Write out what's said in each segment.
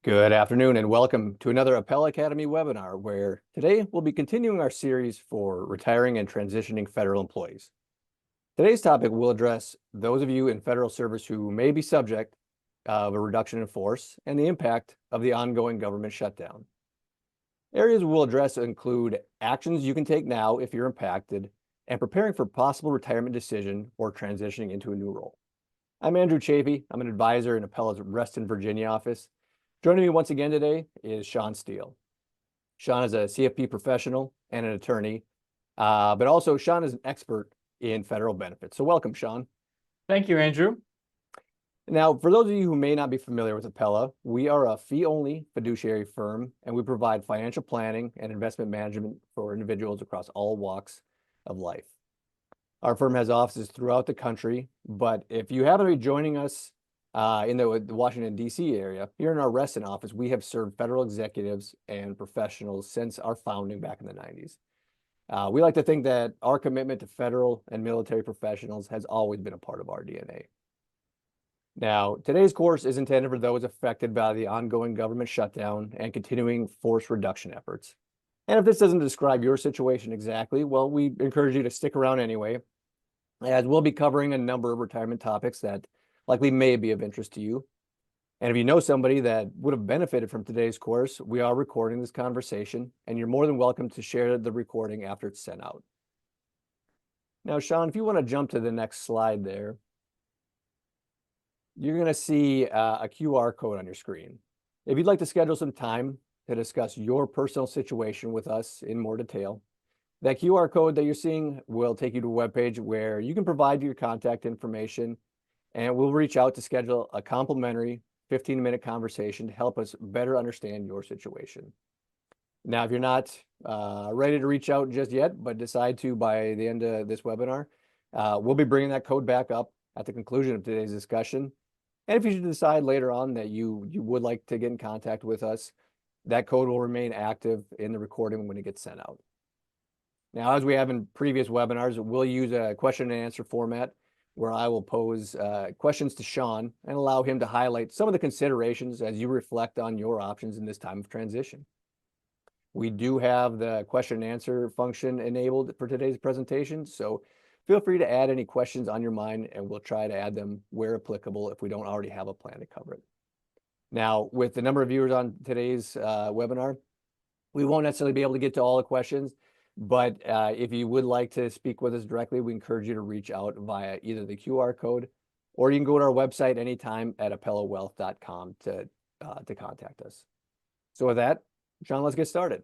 Good afternoon and welcome to another Appel Academy webinar where today we'll be continuing our series for retiring and transitioning federal employees. Today's topic will address those of you in federal service who may be subject of a reduction in force and the impact of the ongoing government shutdown. Areas we'll address include actions you can take now if you're impacted and preparing for possible retirement decision or transitioning into a new role. I'm Andrew Chafee. I'm an advisor in Appel's Reston, Virginia office. Joining me once again today is Sean Steele. Sean is a CFP professional and an attorney, but also Sean is an expert in federal benefits. So welcome, Sean. Thank you, Andrew. Now, for those of you who may not be familiar with Appella, we are a fee-only fiduciary firm, and we provide financial planning and investment management for individuals across all walks of life. Our firm has offices throughout the country, but if you happen to be joining us in the Washington, D.C. area, here in our Reston office, we have served federal executives and professionals since our founding back in the 90s. We like to think that our commitment to federal and military professionals has always been a part of our DNA. Now, today's course is intended for those affected by the ongoing government shutdown and continuing force reduction efforts. And if this doesn't describe your situation exactly, well, we encourage you to stick around anyway, as we'll be covering a number of retirement topics that likely may be of interest to you. And if you know somebody that would have benefited from today's course, we are recording this conversation, and you're more than welcome to share the recording after it's sent out. Now, Sean, if you want to jump to the next slide there, you're going to see a QR code on your screen. If you'd like to schedule some time to discuss your personal situation with us in more detail, that QR code that you're seeing will take you to a webpage where you can provide your contact information, and we'll reach out to schedule a complimentary 15-minute conversation to help us better understand your situation. Now, if you're not ready to reach out just yet, but decide to by the end of this webinar, we'll be bringing that code back up at the conclusion of today's discussion. And if you should decide later on that you would like to get in contact with us, that code will remain active in the recording when it gets sent out. Now, as we have in previous webinars, we'll use a question and answer format where I will pose questions to Sean and allow him to highlight some of the considerations as you reflect on your options in this time of transition. We do have the question and answer function enabled for today's presentation, so feel free to add any questions on your mind, and we'll try to add them where applicable if we don't already have a plan to cover it. Now, with the number of viewers on today's webinar, we won't necessarily be able to get to all the questions, but if you would like to speak with us directly, we encourage you to reach out via either the QR code, or you can go to our website anytime at appellawealth.com to contact us. So with that, Sean, let's get started.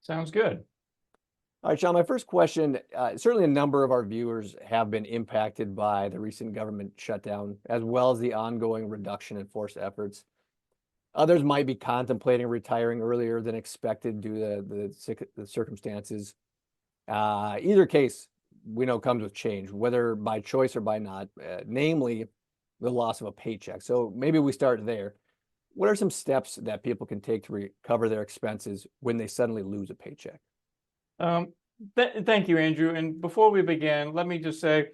Sounds good. All right, Sean, my first question, certainly a number of our viewers have been impacted by the recent government shutdown, as well as the ongoing reduction in force efforts. Others might be contemplating retiring earlier than expected due to the circumstances. Either case, we know comes with change, whether by choice or by not, namely the loss of a paycheck. So maybe we start there. What are some steps that people can take to recover their expenses when they suddenly lose a paycheck? Thank you, Andrew. And before we begin, let me just say,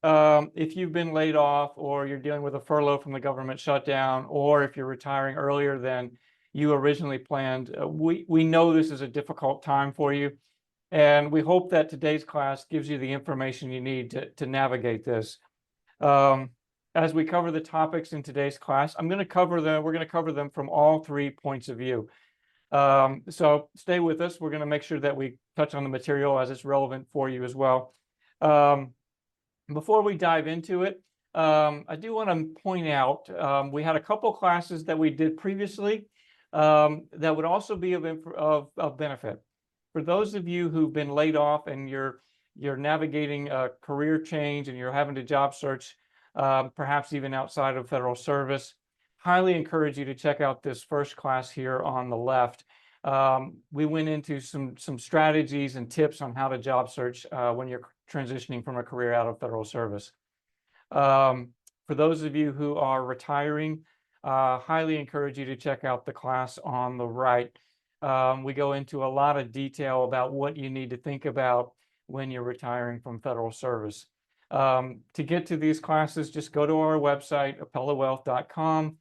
if you've been laid off or you're dealing with a furlough from the government shutdown, or if you're retiring earlier than you originally planned, we know this is a difficult time for you. And we hope that today's class gives you the information you need to navigate this. As we cover the topics in today's class, we're going to cover them from all 3 points of view. So stay with us. We're going to make sure that we touch on the material as it's relevant for you as well. Before we dive into it, I do want to point out, we had a couple classes that we did previously that would also be of benefit. For those of you who've been laid off and you're navigating a career change and you're having to job search, perhaps even outside of federal service, highly encourage you to check out this first class here on the left. We went into some strategies and tips on how to job search when you're transitioning from a career out of federal service. For those of you who are retiring, highly encourage you to check out the class on the right. We go into a lot of detail about what you need to think about when you're retiring from federal service. To get to these classes, just go to our website, appellawealth.com,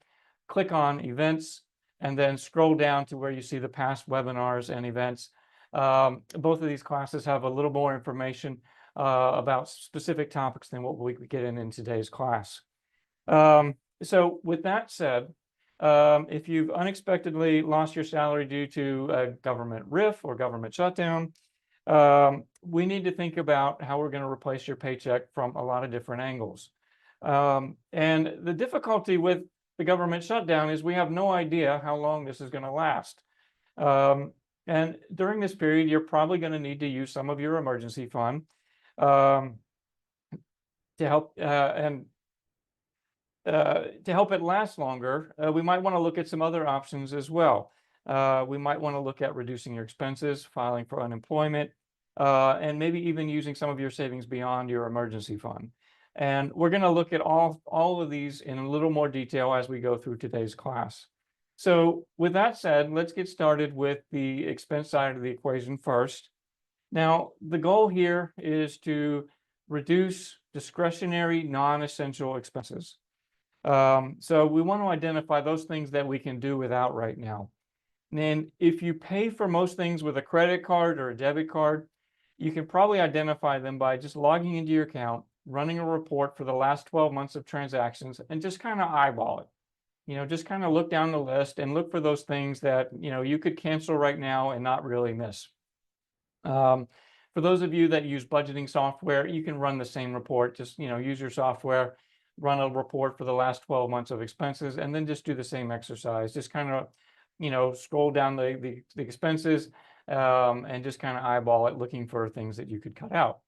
click on events, and then scroll down to where you see the past webinars and events. Both of these classes have a little more information about specific topics than what we could get in today's class. So with that said, if you've unexpectedly lost your salary due to a government RIF or government shutdown, we need to think about how we're going to replace your paycheck from a lot of different angles. And the difficulty with the government shutdown is we have no idea how long this is going to last. And during this period, you're probably going to need to use some of your emergency fund to help to help it last longer. We might want to look at some other options as well. We might want to look at reducing your expenses, filing for unemployment, and maybe even using some of your savings beyond your emergency fund. And we're going to look at all of these in a little more detail as we go through today's class. So with that said, let's get started with the expense side of the equation first. Now, the goal here is to reduce discretionary non-essential expenses. So we want to identify those things that we can do without right now. And then if you pay for most things with a credit card or a debit card, you can probably identify them by just logging into your account, running a report for the last 12 months of transactions, and just kind of eyeball it. Just kind of look down the list and look for those things that, you could cancel right now and not really miss. For those of you that use budgeting software, you can run the same report. Just, use your software, run a report for the last 12 months of expenses, and then just do the same exercise. Just kind of, scroll down the expenses and just kind of eyeball it, looking for things that you could cut out.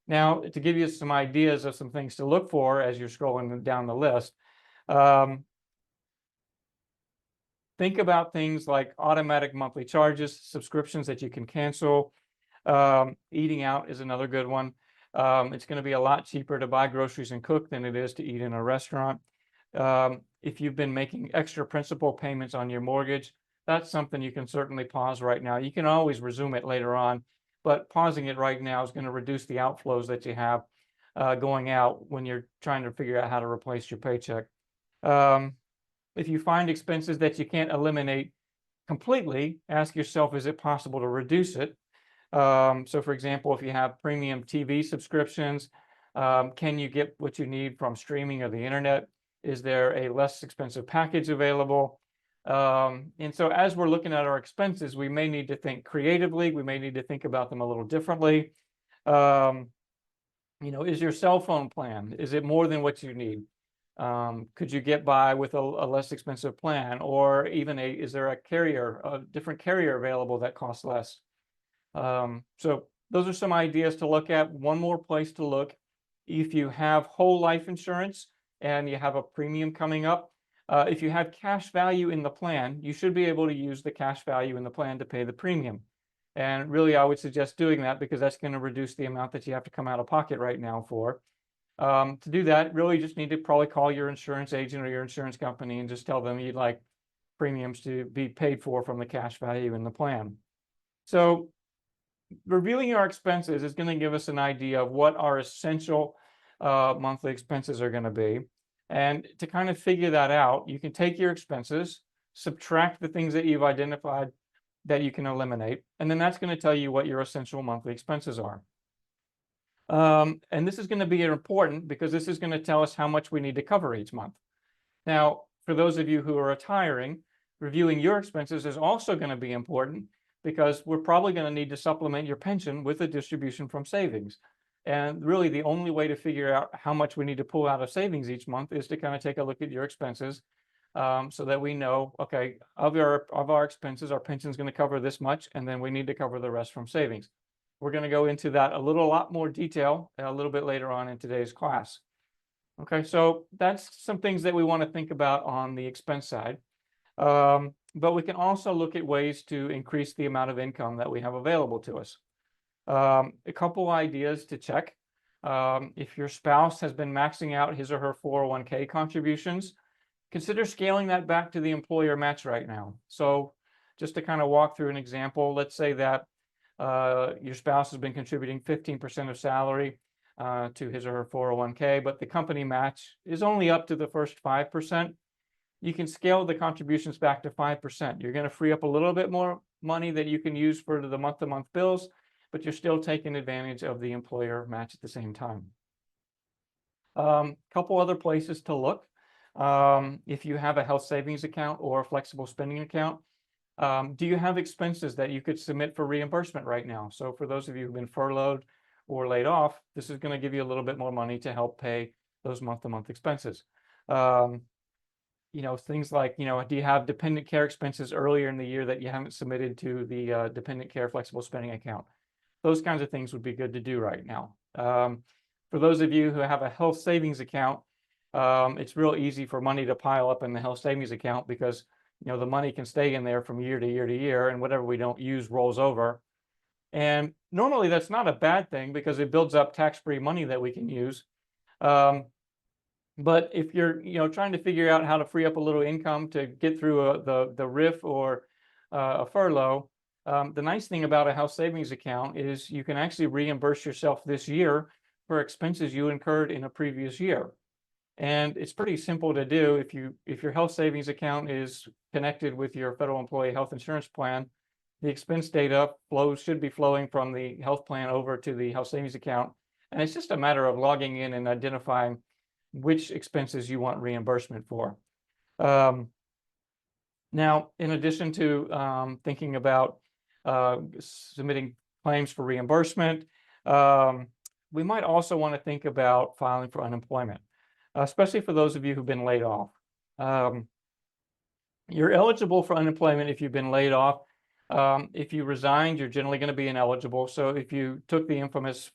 Now, to give you some ideas of some things to look for as you're scrolling down the list, think about things like automatic monthly charges, subscriptions that you can cancel. Eating out is another good one. It's going to be a lot cheaper to buy groceries and cook than it is to eat in a restaurant. If you've been making extra principal payments on your mortgage, that's something you can certainly pause right now. You can always resume it later on, but pausing it right now is going to reduce the outflows that you have going out when you're trying to figure out how to replace your paycheck. If you find expenses that you can't eliminate completely, ask yourself, is it possible to reduce it? So for example, if you have premium TV subscriptions, can you get what you need from streaming or the internet? Is there a less expensive package available? And so as we're looking at our expenses, we may need to think creatively. We may need to think about them a little differently. Is your cell phone plan, is it more than what you need? Could you get by with a less expensive plan, or even is there a different carrier available that costs less? So those are some ideas to look at. One more place to look: if you have whole life insurance and you have a premium coming up, if you have cash value in the plan, you should be able to use the cash value in the plan to pay the premium. And really, I would suggest doing that because that's going to reduce the amount that you have to come out of pocket right now for. To do that, really just need to probably call your insurance agent or your insurance company and just tell them you'd like premiums to be paid for from the cash value in the plan. So reviewing our expenses is going to give us an idea of what our essential monthly expenses are going to be. And to kind of figure that out, you can take your expenses, subtract the things that you've identified that you can eliminate, and then that's going to tell you what your essential monthly expenses are. And this is going to be important because this is going to tell us how much we need to cover each month. Now, for those of you who are retiring, reviewing your expenses is also going to be important because we're probably going to need to supplement your pension with a distribution from savings. And really the only way to figure out how much we need to pull out of savings each month is to kind of take a look at your expenses so that we know, okay, of our expenses, our pension is going to cover this much, and then we need to cover the rest from savings. We're going to go into that a lot more detail a little bit later on in today's class. Okay, so that's some things that we want to think about on the expense side. But we can also look at ways to increase the amount of income that we have available to us. A couple ideas to check. If your spouse has been maxing out his or her 401k contributions, consider scaling that back to the employer match right now. So just to kind of walk through an example, let's say that your spouse has been contributing 15% of salary to his or her 401k, but the company match is only up to the first 5%. you can scale the contributions back to 5%. You're going to free up a little bit more money that you can use for the month-to-month bills, but you're still taking advantage of the employer match at the same time. Couple other places to look. If you have a health savings account or a flexible spending account, do you have expenses that you could submit for reimbursement right now? So for those of you who've been furloughed or laid off, this is going to give you a little bit more money to help pay those month-to-month expenses. Things like, do you have dependent care expenses earlier in the year that you haven't submitted to the dependent care flexible spending account? Those kinds of things would be good to do right now. For those of you who have a health savings account, it's real easy for money to pile up in the health savings account because the money can stay in there from year to year to year, and whatever we don't use rolls over. And normally that's not a bad thing because it builds up tax-free money that we can use. But if you're trying to figure out how to free up a little income to get through the RIF or a furlough, the nice thing about a health savings account is you can actually reimburse yourself this year for expenses you incurred in a previous year. And it's pretty simple to do. If your health savings account is connected with your federal employee health insurance plan, the expense data should be flowing from the health plan over to the health savings account. And it's just a matter of logging in and identifying which expenses you want reimbursement for. Now, in addition to thinking about submitting claims for reimbursement, we might also want to think about filing for unemployment, especially for those of you who've been laid off. You're eligible for unemployment if you've been laid off. If you resigned, you're generally going to be ineligible. So if you took the infamous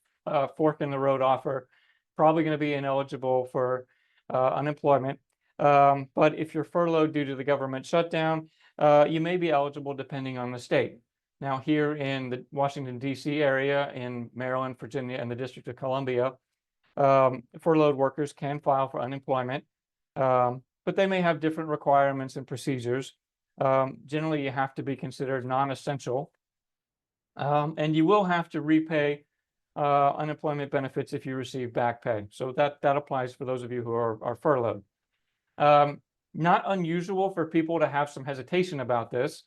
fork in the road offer, probably going to be ineligible for unemployment. But if you're furloughed due to the government shutdown, you may be eligible depending on the state. Now, here in the Washington, D.C. area, in Maryland, Virginia, and the District of Columbia, furloughed workers can file for unemployment, but they may have different requirements and procedures. Generally, you have to be considered non-essential, and you will have to repay unemployment benefits if you receive back pay. So that applies for those of you who are furloughed. Not unusual for people to have some hesitation about this,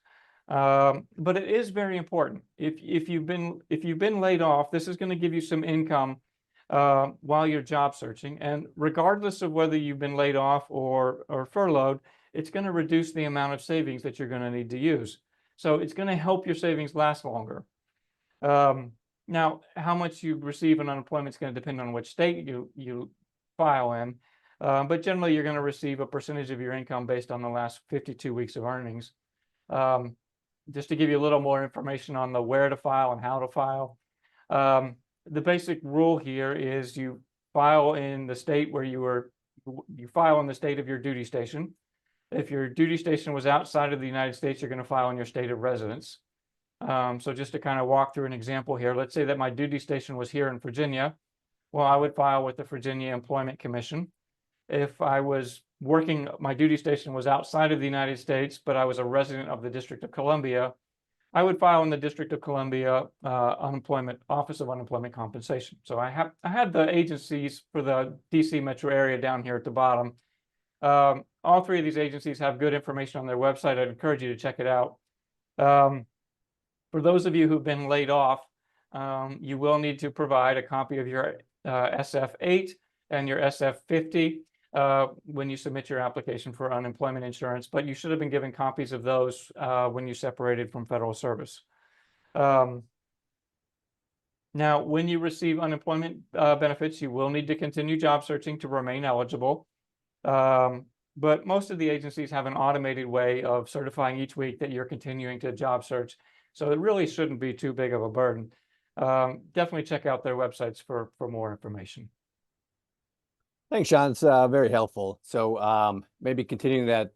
but it is very important. If you've been laid off, this is going to give you some income while you're job searching, and regardless of whether you've been laid off or furloughed, it's going to reduce the amount of savings that you're going to need to use. So it's going to help your savings last longer. Now, how much you receive in unemployment is going to depend on which state you file in, but generally you're going to receive a percentage of your income based on the last 52 weeks of earnings. Just to give you a little more information on the where to file and how to file, the basic rule here is you file in the state where you file in the state of your duty station. If your duty station was outside of the United States, you're going to file in your state of residence. So just to kind of walk through an example here, let's say that my duty station was here in Virginia. Well, I would file with the Virginia Employment Commission. If I was working, my duty station was outside of the United States, but I was a resident of the District of Columbia, I would file in the District of Columbia Office of Unemployment Compensation. So I had the agencies for the DC metro area down here at the bottom. All three of these agencies have good information on their website. I'd encourage you to check it out. For those of you who've been laid off, you will need to provide a copy of your SF-8 and your SF-50 when you submit your application for unemployment insurance, but you should have been given copies of those when you separated from federal service. Now, when you receive unemployment benefits, you will need to continue job searching to remain eligible. But most of the agencies have an automated way of certifying each week that you're continuing to job search. So it really shouldn't be too big of a burden. Definitely check out their websites for more information. Thanks, Sean. It's very helpful. So maybe continuing that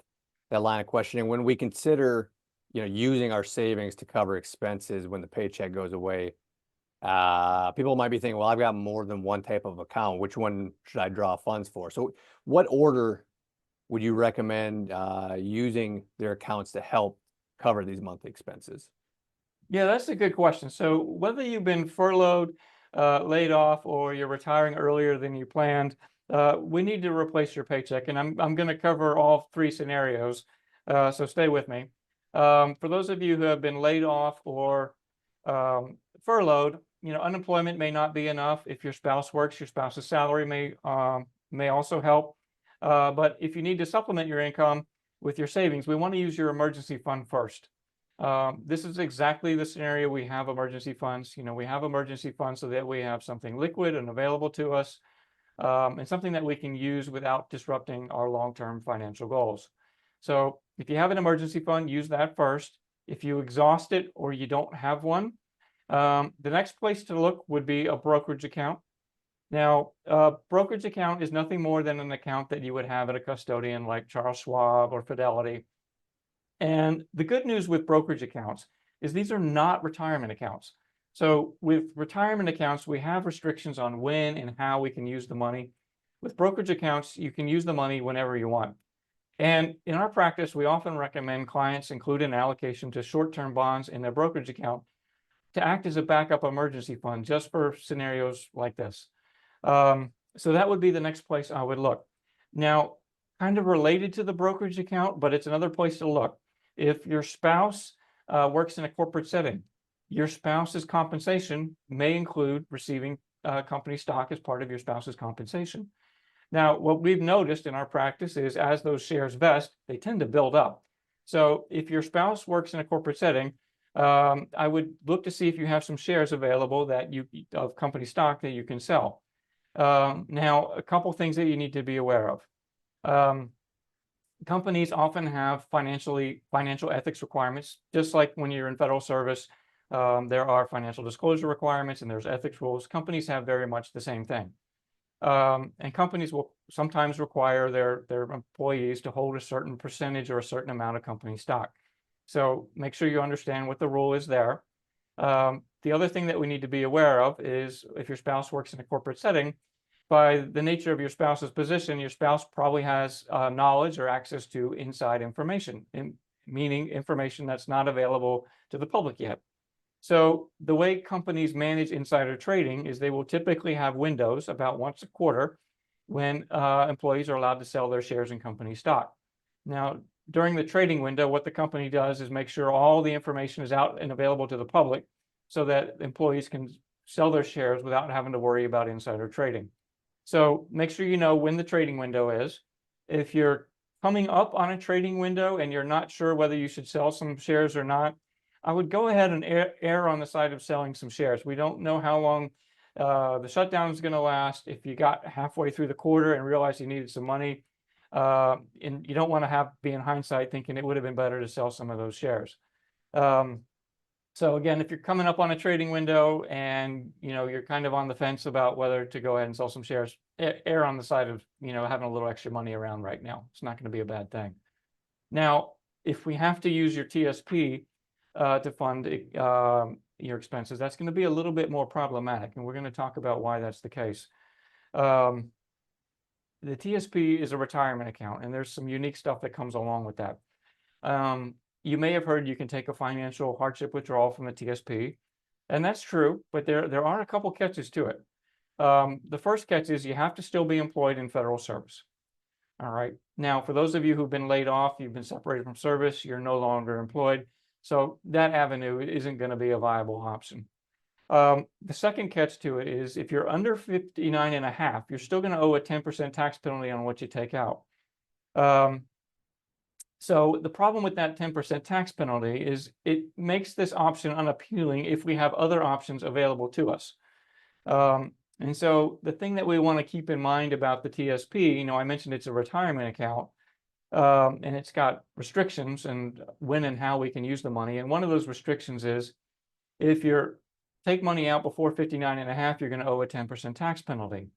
line of questioning, when we consider using our savings to cover expenses when the paycheck goes away, people might be thinking, well, I've got more than one type of account. Which one should I draw funds for? So what order would you recommend using their accounts to help cover these monthly expenses? Yeah, that's a good question. So whether you've been furloughed, laid off, or you're retiring earlier than you planned, we need to replace your paycheck, and I'm going to cover all three scenarios, so stay with me. For those of you who have been laid off or furloughed, unemployment may not be enough. If your spouse works, your spouse's salary may also help. But if you need to supplement your income with your savings, we want to use your emergency fund first. This is exactly the scenario we have emergency funds. We have emergency funds so that we have something liquid and available to us, and something that we can use without disrupting our long-term financial goals. So if you have an emergency fund, use that first. If you exhaust it or you don't have one, the next place to look would be a brokerage account. Now, a brokerage account is nothing more than an account that you would have at a custodian like Charles Schwab or Fidelity. And the good news with brokerage accounts is these are not retirement accounts. So with retirement accounts, we have restrictions on when and how we can use the money. With brokerage accounts, you can use the money whenever you want. And in our practice, we often recommend clients include an allocation to short-term bonds in their brokerage account to act as a backup emergency fund just for scenarios like this. So that would be the next place I would look. Now, kind of related to the brokerage account, but it's another place to look. If your spouse works in a corporate setting, your spouse's compensation may include receiving company stock as part of your spouse's compensation. Now, what we've noticed in our practice is as those shares vest, they tend to build up. So if your spouse works in a corporate setting, I would look to see if you have some shares available of company stock that you can sell. Now, a couple things that you need to be aware of. Companies often have financial ethics requirements, just like when you're in federal service. There are financial disclosure requirements and there's ethics rules. Companies have very much the same thing. And companies will sometimes require their employees to hold a certain percentage or a certain amount of company stock. So make sure you understand what the rule is there. The other thing that we need to be aware of is if your spouse works in a corporate setting, by the nature of your spouse's position, your spouse probably has knowledge or access to inside information, meaning information that's not available to the public yet. So the way companies manage insider trading is they will typically have windows about once a quarter when employees are allowed to sell their shares in company stock. Now, during the trading window, what the company does is make sure all the information is out and available to the public so that employees can sell their shares without having to worry about insider trading. So make sure you know when the trading window is. If you're coming up on a trading window and you're not sure whether you should sell some shares or not, I would go ahead and err on the side of selling some shares. We don't know how long the shutdown is going to last. If you got halfway through the quarter and realized you needed some money, and you don't want to be in hindsight thinking it would have been better to sell some of those shares. So again, if you're coming up on a trading window and you're kind of on the fence about whether to go ahead and sell some shares, err on the side of having a little extra money around right now. It's not going to be a bad thing. Now, if we have to use your TSP to fund your expenses, that's going to be a little bit more problematic, and we're going to talk about why that's the case. The TSP is a retirement account, and there's some unique stuff that comes along with that. You may have heard you can take a financial hardship withdrawal from the TSP, and that's true, but there are a couple catches to it. The first catch is you have to still be employed in federal service. All right. Now, for those of you who've been laid off, you've been separated from service, you're no longer employed. So that avenue isn't going to be a viable option. The second catch to it is if you're under 59 and a half, you're still going to owe a 10% tax penalty on what you take out. So the problem with that 10% tax penalty is it makes this option unappealing if we have other options available to us. And so the thing that we want to keep in mind about the TSP, I mentioned it's a retirement account, and it's got restrictions and when and how we can use the money. And one of those restrictions is if you take money out before 59 and a half, you're going to owe a 10% tax penalty.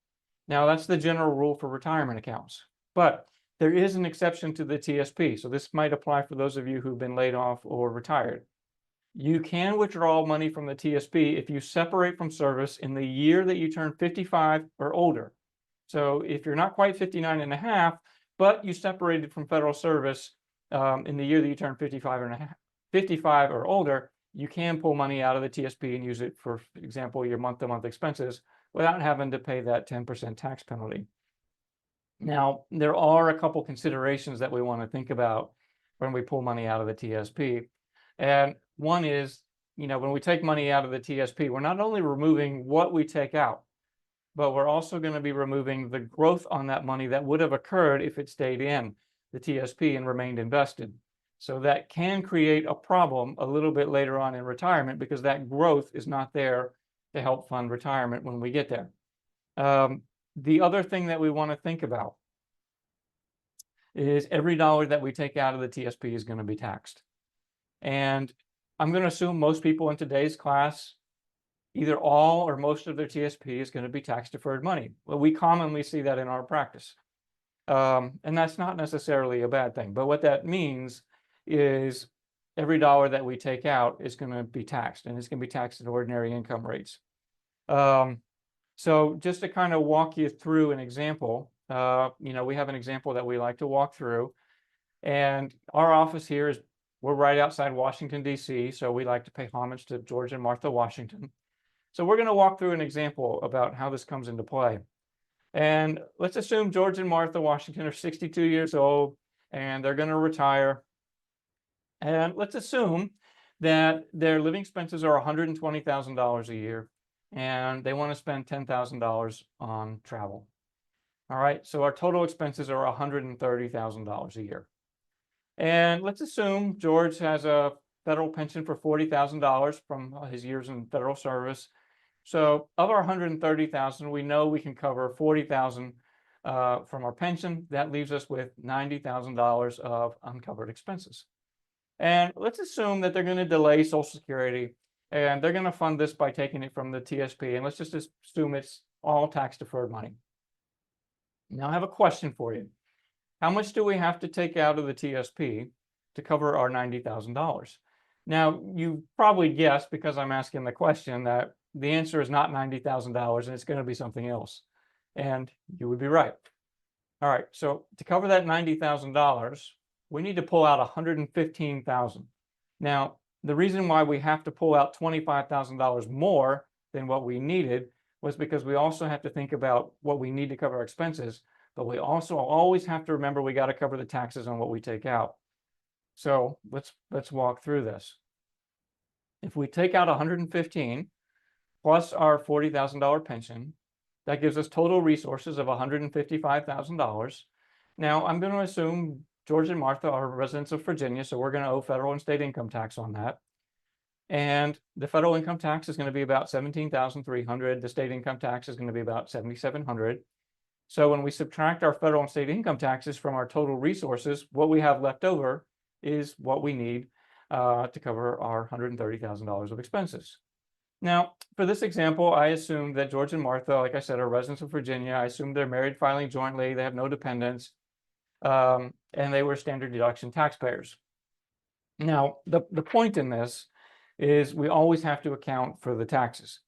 Now, that's the general rule for retirement accounts, but there is an exception to the TSP. So this might apply for those of you who've been laid off or retired. You can withdraw money from the TSP if you separate from service in the year that you turn 55 or older. So if you're not quite 59 and a half, but you separated from federal service in the year that you turn 55 or older, you can pull money out of the TSP and use it for example, your month-to-month expenses without having to pay that 10% tax penalty. Now, there are a couple considerations that we want to think about when we pull money out of the TSP. And one is, when we take money out of the TSP, we're not only removing what we take out, but we're also going to be removing the growth on that money that would have occurred if it stayed in the TSP and remained invested. So that can create a problem a little bit later on in retirement because that growth is not there to help fund retirement when we get there. The other thing that we want to think about is every dollar that we take out of the TSP is going to be taxed. And I'm going to assume most people in today's class, either all or most of their TSP is going to be tax deferred money. Well, we commonly see that in our practice. And that's not necessarily a bad thing. But what that means is every dollar that we take out is going to be taxed, and it's going to be taxed at ordinary income rates. So just to kind of walk you through an example, we have an example that we like to walk through. And our office here we're right outside Washington, D.C., so we like to pay homage to George and Martha Washington. So we're going to walk through an example about how this comes into play. And let's assume George and Martha Washington are 62 years old and they're going to retire. And let's assume that their living expenses are $120,000 a year and they want to spend $10,000 on travel. All right, so our total expenses are $130,000 a year. And let's assume George has a federal pension for $40,000 from his years in federal service. So of our $130,000, we know we can cover $40,000 from our pension. That leaves us with $90,000 of uncovered expenses. And let's assume that they're going to delay Social Security and they're going to fund this by taking it from the TSP. And let's just assume it's all tax deferred money. Now I have a question for you. How much do we have to take out of the TSP to cover our $90,000? Now, you probably guessed, because I'm asking the question, that the answer is not $90,000 and it's going to be something else. And you would be right. All right, so to cover that $90,000, we need to pull out $115,000. Now, the reason why we have to pull out $25,000 more than what we needed was because we also have to think about what we need to cover our expenses, but we also always have to remember we got to cover the taxes on what we take out. So let's walk through this. If we take out 115 plus our $40,000 pension, that gives us total resources of $155,000. Now I'm going to assume George and Martha are residents of Virginia, so we're going to owe federal and state income tax on that. And the federal income tax is going to be about $17,300. The state income tax is going to be about $7,700. So when we subtract our federal and state income taxes from our total resources, what we have left over is what we need to cover our $130,000 of expenses. Now, for this example, I assume that George and Martha, like I said, are residents of Virginia. I assume they're married, filing jointly. They have no dependents, and they were standard deduction taxpayers. Now, the point in this is we always have to account for the taxes.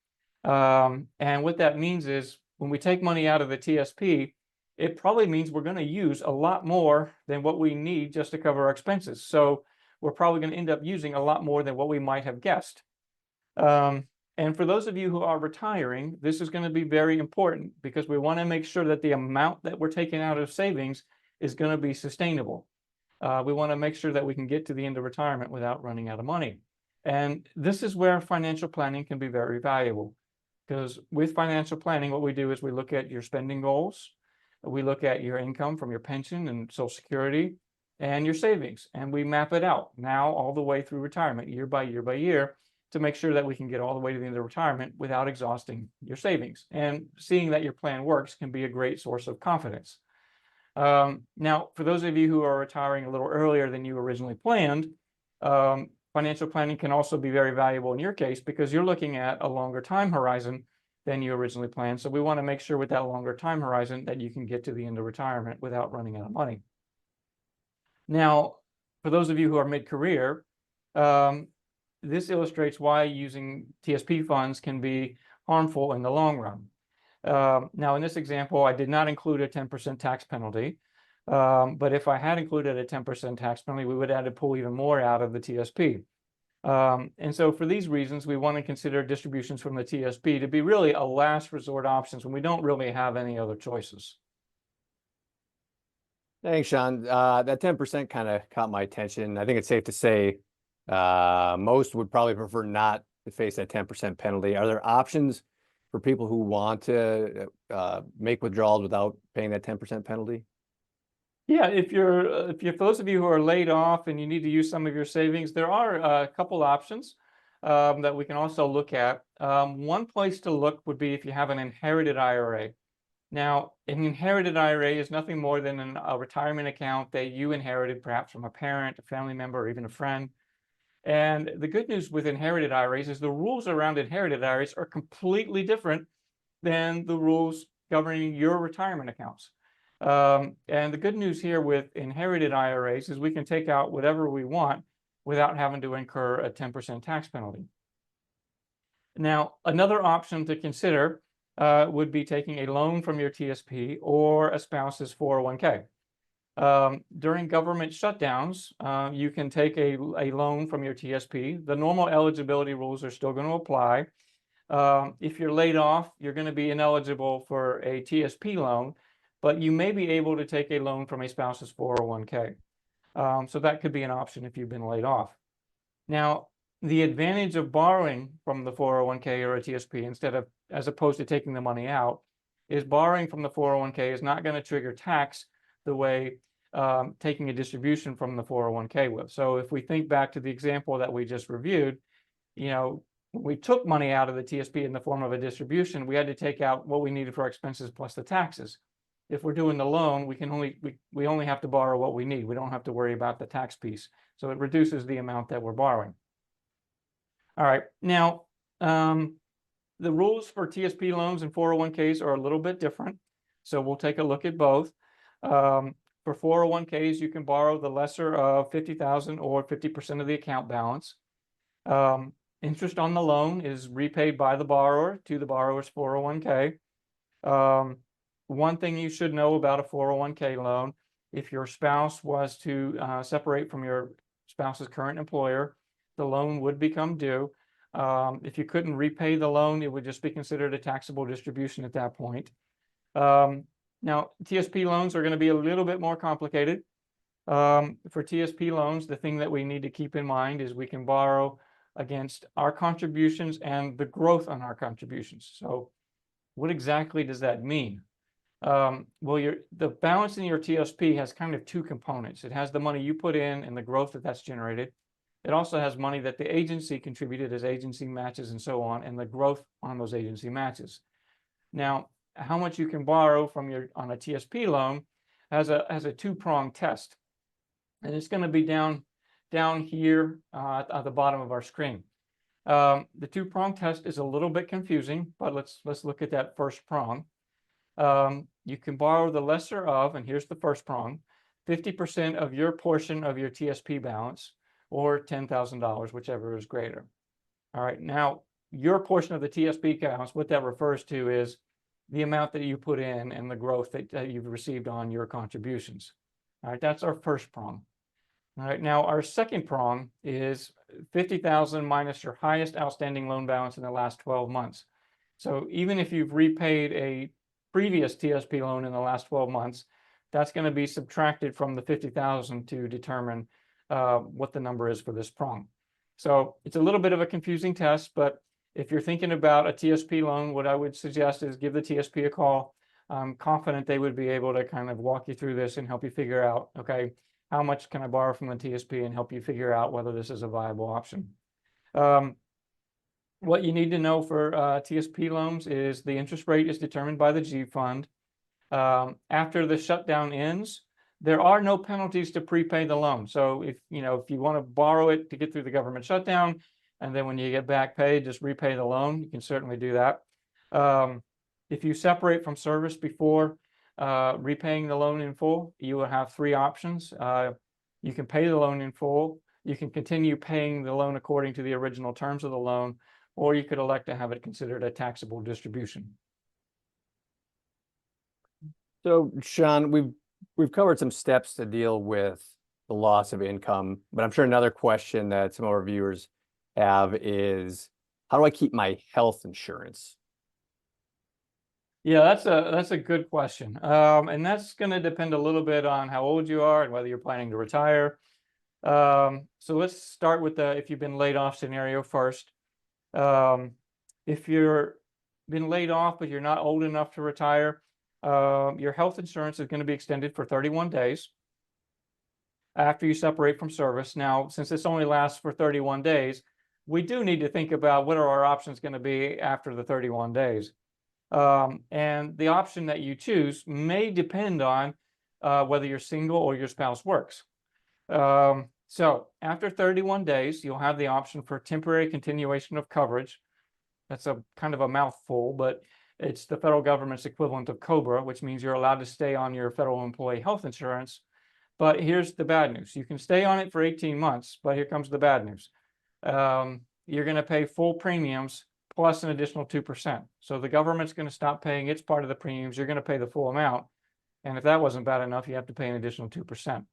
And what that means is when we take money out of the TSP, it probably means we're going to use a lot more than what we need just to cover our expenses. So we're probably going to end up using a lot more than what we might have guessed. And for those of you who are retiring, this is going to be very important because we want to make sure that the amount that we're taking out of savings is going to be sustainable. We want to make sure that we can get to the end of retirement without running out of money. And this is where financial planning can be very valuable, because with financial planning, what we do is we look at your spending goals, we look at your income from your pension and Social Security and your savings, and we map it out now all the way through retirement, year by year by year, to make sure that we can get all the way to the end of retirement without exhausting your savings. And seeing that your plan works can be a great source of confidence. Now, for those of you who are retiring a little earlier than you originally planned, financial planning can also be very valuable in your case because you're looking at a longer time horizon than you originally planned. So we want to make sure with that longer time horizon that you can get to the end of retirement without running out of money. Now, for those of you who are mid-career, this illustrates why using TSP funds can be harmful in the long run. Now, in this example, I did not include a 10% tax penalty. But if I had included a 10% tax penalty, we would have had to pull even more out of the TSP. And so for these reasons, we want to consider distributions from the TSP to be really a last resort options when we don't really have any other choices. Thanks, Sean. That 10% kind of caught my attention. I think it's safe to say most would probably prefer not to face that 10% penalty. Are there options for people who want to make withdrawals without paying that 10% penalty? Yeah, if for those of you who are laid off and you need to use some of your savings, there are a couple options that we can also look at. One place to look would be if you have an inherited IRA. Now, an inherited IRA is nothing more than a retirement account that you inherited perhaps from a parent, a family member, or even a friend. And the good news with inherited IRAs is the rules around inherited IRAs are completely different than the rules governing your retirement accounts. And the good news here with inherited IRAs is we can take out whatever we want without having to incur a 10% tax penalty. Now, another option to consider would be taking a loan from your TSP or a spouse's 401k. During government shutdowns, you can take a loan from your TSP. The normal eligibility rules are still going to apply. If you're laid off, you're going to be ineligible for a TSP loan, but you may be able to take a loan from a spouse's 401k. So that could be an option if you've been laid off. Now, the advantage of borrowing from the 401k or a TSP as opposed to taking the money out is borrowing from the 401k is not going to trigger tax the way taking a distribution from the 401k will. So if we think back to the example that we just reviewed, when we took money out of the TSP in the form of a distribution, we had to take out what we needed for our expenses plus the taxes. If we're doing the loan, we only have to borrow what we need. We don't have to worry about the tax piece. So it reduces the amount that we're borrowing. All right. Now, the rules for TSP loans and 401ks are a little bit different. So we'll take a look at both. For 401ks, you can borrow the lesser of $50,000 or 50% of the account balance. Interest on the loan is repaid by the borrower to the borrower's 401k. One thing you should know about a 401k loan, if your spouse was to separate from your spouse's current employer, the loan would become due. If you couldn't repay the loan, it would just be considered a taxable distribution at that point. Now, TSP loans are going to be a little bit more complicated. For TSP loans, the thing that we need to keep in mind is we can borrow against our contributions and the growth on our contributions. So what exactly does that mean? Well, the balance in your TSP has kind of two components. It has the money you put in and the growth that's generated. It also has money that the agency contributed as agency matches and so on, and the growth on those agency matches. Now, how much you can borrow from on a TSP loan has a two-pronged test, and it's going to be down here at the bottom of our screen. The two-pronged test is a little bit confusing, but let's look at that first prong. You can borrow the lesser of, and here's the first prong, 50% of your portion of your TSP balance, or $10,000, whichever is greater. All right, now your portion of the TSP balance, what that refers to is the amount that you put in and the growth that you've received on your contributions. All right, that's our first prong. All right, now our second prong is 50,000 minus your highest outstanding loan balance in the last 12 months. So even if you've repaid a previous TSP loan in the last 12 months, that's going to be subtracted from the 50,000 to determine what the number is for this prong. So it's a little bit of a confusing test, but if you're thinking about a TSP loan, what I would suggest is give the TSP a call. I'm confident they would be able to kind of walk you through this and help you figure out, okay, how much can I borrow from the TSP, and help you figure out whether this is a viable option. What you need to know for TSP loans is the interest rate is determined by the G Fund. After the shutdown ends, there are no penalties to prepay the loan. So if you want to borrow it to get through the government shutdown, and then when you get back paid, just repay the loan, you can certainly do that. If you separate from service before repaying the loan in full, you will have three options. You can pay the loan in full, you can continue paying the loan according to the original terms of the loan, or you could elect to have it considered a taxable distribution. So, Sean, we've covered some steps to deal with the loss of income, but I'm sure another question that some of our viewers have is, how do I keep my health insurance? Yeah, that's a good question. And that's going to depend a little bit on how old you are and whether you're planning to retire. So let's start with the if you've been laid off scenario first. Um, if you're been laid off but you're not old enough to retire, your health insurance is going to be extended for 31 days after you separate from service. Now, since this only lasts for 31 days, we do need to think about what are our options going to be after the 31 days. And the option that you choose may depend on whether you're single or your spouse works. So after 31 days, you'll have the option for temporary continuation of coverage. That's a kind of a mouthful, but it's the federal government's equivalent of COBRA, which means you're allowed to stay on your federal employee health insurance. But here's the bad news. You can stay on it for 18 months, but here comes the bad news. You're going to pay full premiums plus an additional 2%. So the government's going to stop paying its part of the premiums. You're going to pay the full amount. And if that wasn't bad enough, you have to pay an additional 2%.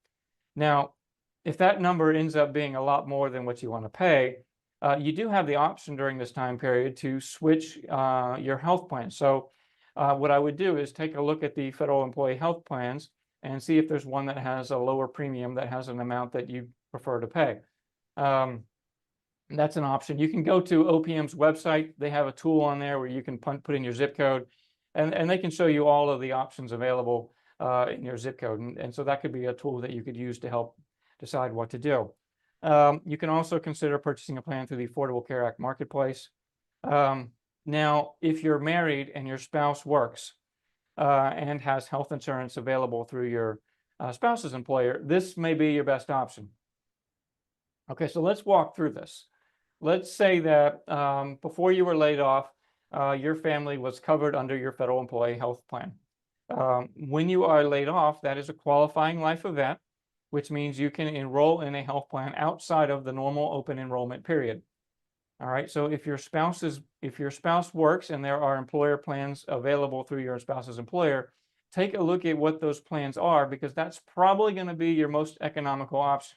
Now, if that number ends up being a lot more than what you want to pay, you do have the option during this time period to switch your health plan. So what I would do is take a look at the federal employee health plans and see if there's one that has a lower premium that has an amount that you prefer to pay. That's an option. You can go to OPM's website. They have a tool on there where you can put in your zip code, and they can show you all of the options available in your zip code. And so that could be a tool that you could use to help decide what to do. You can also consider purchasing a plan through the Affordable Care Act marketplace. Now, if you're married and your spouse works and has health insurance available through your spouse's employer, this may be your best option. Okay, so let's walk through this. Let's say that before you were laid off, your family was covered under your federal employee health plan. When you are laid off, that is a qualifying life event, which means you can enroll in a health plan outside of the normal open enrollment period. All right, so if your spouse works and there are employer plans available through your spouse's employer, take a look at what those plans are, because that's probably going to be your most economical option.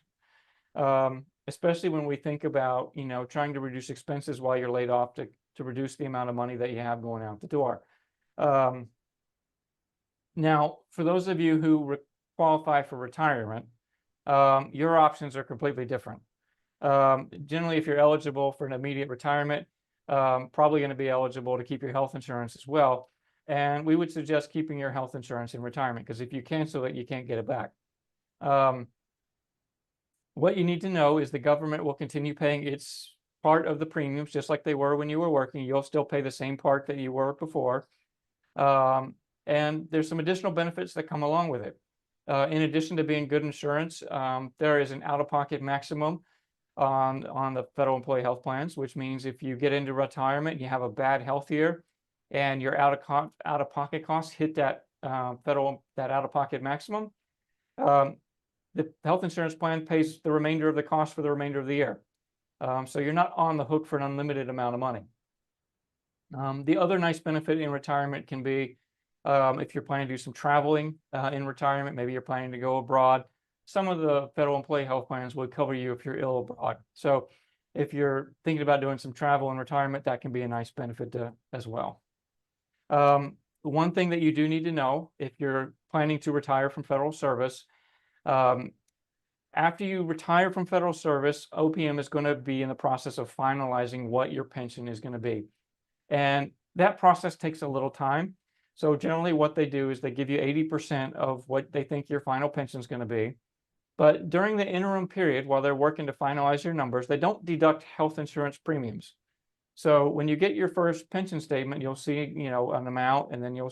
Especially when we think about, trying to reduce expenses while you're laid off to reduce the amount of money that you have going out the door. Now, for those of you who qualify for retirement, your options are completely different. Generally, if you're eligible for an immediate retirement, probably going to be eligible to keep your health insurance as well. And we would suggest keeping your health insurance in retirement, because if you cancel it, you can't get it back. What you need to know is the government will continue paying its part of the premiums, just like they were when you were working. You'll still pay the same part that you were before. And there's some additional benefits that come along with it. In addition to being good insurance, there is an out-of-pocket maximum on the federal employee health plans, which means if you get into retirement, you have a bad health year, and your out-of-pocket costs hit that out-of-pocket maximum, the health insurance plan pays the remainder of the cost for the remainder of the year. So you're not on the hook for an unlimited amount of money. The other nice benefit in retirement can be if you're planning to do some traveling in retirement, maybe you're planning to go abroad. Some of the federal employee health plans would cover you if you're ill abroad. So if you're thinking about doing some travel in retirement, that can be a nice benefit as well. One thing that you do need to know if you're planning to retire from federal service, after you retire from federal service, OPM is going to be in the process of finalizing what your pension is going to be. And that process takes a little time. So generally what they do is they give you 80% of what they think your final pension is going to be. But during the interim period, while they're working to finalize your numbers, they don't deduct health insurance premiums. So when you get your first pension statement, you'll see, an amount, and then you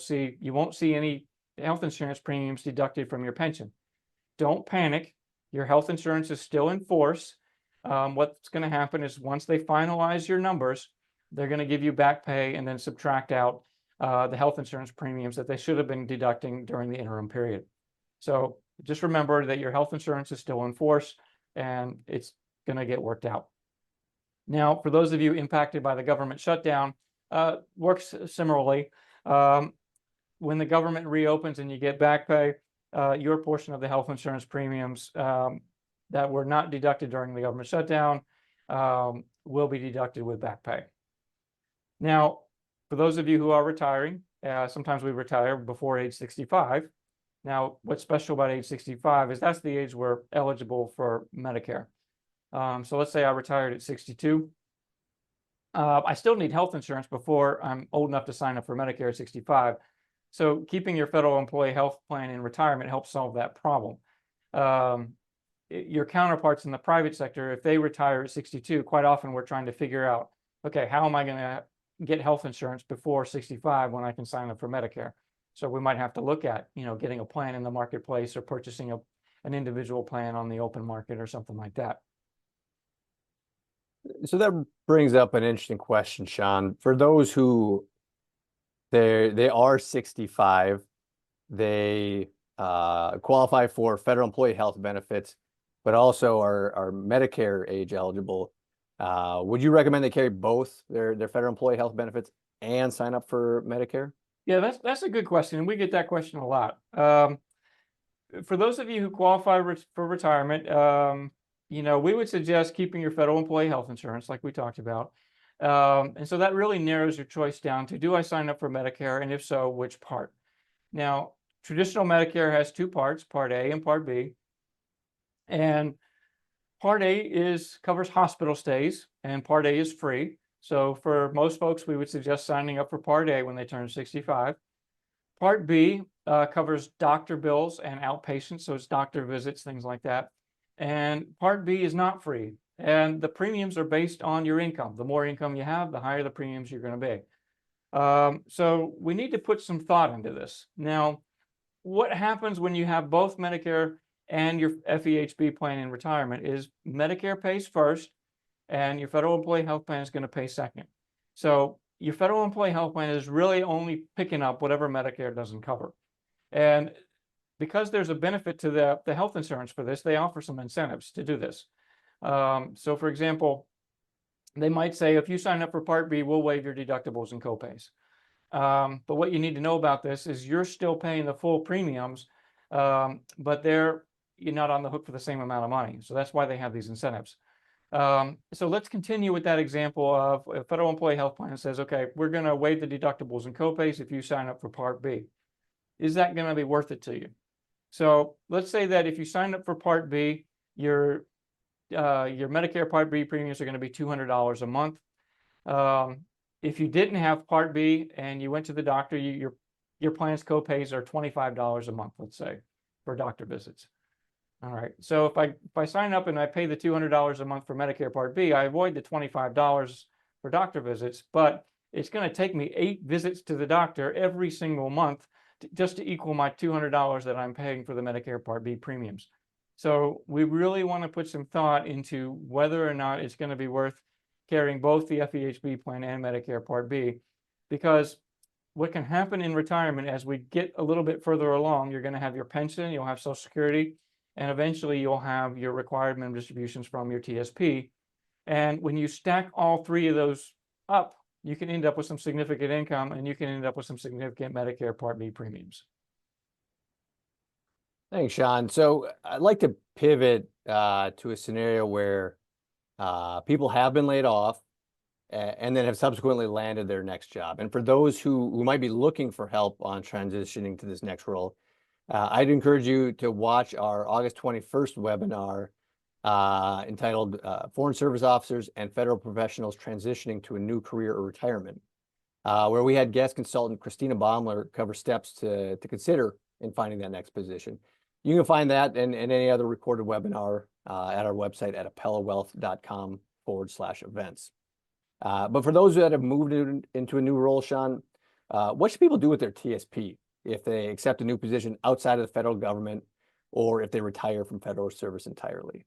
won't see any health insurance premiums deducted from your pension. Don't panic. Your health insurance is still in force. What's going to happen is once they finalize your numbers, they're going to give you back pay and then subtract out the health insurance premiums that they should have been deducting during the interim period. So just remember that your health insurance is still in force and it's going to get worked out. Now, for those of you impacted by the government shutdown, works similarly. When the government reopens and you get back pay, your portion of the health insurance premiums that were not deducted during the government shutdown will be deducted with back pay. Now, for those of you who are retiring Sometimes we retire before age 65. Now, what's special about age 65 is that's the age we're eligible for Medicare. So let's say I retired at 62. I still need health insurance before I'm old enough to sign up for Medicare at 65. So keeping your federal employee health plan in retirement helps solve that problem. Your counterparts in the private sector, if they retire at 62, quite often we're trying to figure out, okay, how am I going to get health insurance before 65 when I can sign up for Medicare? So we might have to look at, getting a plan in the marketplace or purchasing an individual plan on the open market or something like that. So that brings up an interesting question, Sean. For those who they are 65, they qualify for federal employee health benefits, but also are Medicare age eligible. Would you recommend they carry both their federal employee health benefits and sign up for Medicare? Yeah, that's a good question, and we get that question a lot. For those of you who qualify for retirement, we would suggest keeping your federal employee health insurance, like we talked about. And so that really narrows your choice down to, do I sign up for Medicare? And if so, which part? Now, traditional Medicare has two parts, Part A and Part B. And Part A covers hospital stays, and Part A is free. So for most folks, we would suggest signing up for Part A when they turn 65. Part B covers doctor bills and outpatients, so it's doctor visits, things like that. And Part B is not free, and the premiums are based on your income. The more income you have, the higher the premiums you're going to be. So we need to put some thought into this. Now, what happens when you have both Medicare and your FEHB plan in retirement is Medicare pays first, and your federal employee health plan is going to pay second. So your federal employee health plan is really only picking up whatever Medicare doesn't cover. And because there's a benefit to the health insurance for this, they offer some incentives to do this. So for example, they might say, if you sign up for Part B, we'll waive your deductibles and copays. But what you need to know about this is you're still paying the full premiums, but you're not on the hook for the same amount of money. So that's why they have these incentives. So let's continue with that example of a federal employee health plan says, okay, we're going to waive the deductibles and copays if you sign up for Part B. Is that going to be worth it to you? So let's say that if you sign up for Part B, your Medicare Part B premiums are going to be $200 a month. If you didn't have Part B and you went to the doctor, your plan's copays are $25 a month, let's say, for doctor visits. All right. So if I sign up and I pay the $200 a month for Medicare Part B, I avoid the $25 for doctor visits, but it's going to take me 8 visits to the doctor every single month just to equal my $200 that I'm paying for the Medicare Part B premiums. So we really want to put some thought into whether or not it's going to be worth carrying both the FEHB plan and Medicare Part B, because what can happen in retirement as we get a little bit further along, you're going to have your pension, you'll have Social Security, and eventually you'll have your required minimum distributions from your TSP. And when you stack all 3 of those up, you can end up with some significant income, and you can end up with some significant Medicare Part B premiums. Thanks, Sean. So I'd like to pivot to a scenario where people have been laid off and then have subsequently landed their next job. And for those who might be looking for help on transitioning to this next role, I'd encourage you to watch our August 21st webinar entitled Foreign Service Officers and Federal Professionals Transitioning to a New Career or Retirement, where we had guest consultant Christina Baumler cover steps to consider in finding that next position. You can find that and any other recorded webinar at our website at apellawealth.com/events. But for those that have moved into a new role, Sean, what should people do with their TSP if they accept a new position outside of the federal government, or if they retire from federal service entirely?